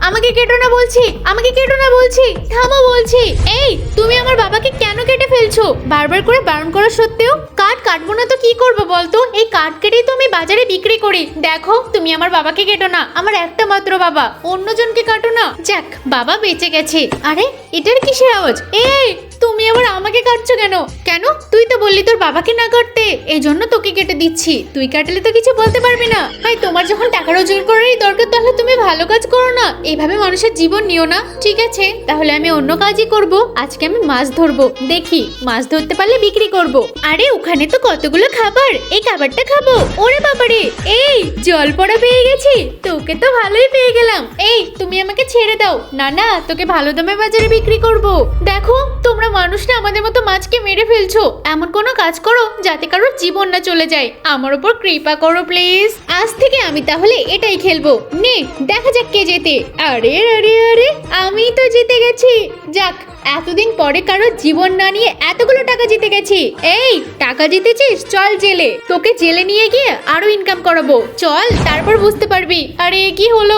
আমাকে কেটো না বলছি, আমাকে কেটো না বলছি, থামো বলছি। এই তুমি আমার বাবাকে কেন কেটে ফেলছো? বারবার করে বারণ করা সত্ত্বেও। কাঠ কাটবো না তো কি করবো বলতো? এই কাঠ কেটেই তো আমি বাজারে বিক্রি করি। দেখো তুমি আমার বাবাকে কেটো না, আমার একটা মাত্র বাবা, অন্যজনকে কাটো না। যাক বাবা বেঁচে গেছে। আরে এটার কিসের আওয়াজ? এই তুমি আবার আমাকে কাটছো কেন? কেন? তুই তো বললি তোর বাবাকে না কাটতে, এই জন্য তোকে কেটে দিচ্ছি। তুই কাটলে তো কিছু বলতে পারবি না। ভাই তোমার যখন টাকা রোজগার করারই দরকার, তাহলে তুমি ভালো কাজ করো না, এইভাবে মানুষের জীবন নিও না। ঠিক আছে তাহলে আমি অন্য কাজই করব। আজকে আমি মাছ ধরবো, দেখি মাছ ধরতে পারলে বিক্রি করব। আরে ওখানে তো কতগুলো খাবার, এই খাবারটা খাবো। ওরে বাবারে, এই জল পড়া পেয়ে গেছি। তোকে তো ভালোই পেয়ে গেলাম। এই তুমি আমাকে ছেড়ে দাও। না না, তোকে ভালো দামে বাজারে বিক্রি করব। দেখো তোমরা মানুষরা আমাদের মতো মাছকে মেরে ফেলছো। এমন কোনো কাজ করো যাতে কারোর জীবন না চলে যায়। আমার উপর কৃপা করো প্লিজ। আজ থেকে আমি তাহলে এটাই খেলবো। নে দেখা যাক কে জেতে। আরে আরে আরে, আমি তো জিতে গেছি। যাক এতদিন পরে কারো জীবন না নিয়ে এতগুলো টাকা জিতে গেছি। এই টাকা জিতেছিস, চল জেলে। তোকে জেলে নিয়ে গিয়ে আরো ইনকাম করাবো। চল তারপর বুঝতে পারবি। আরে কি হলো?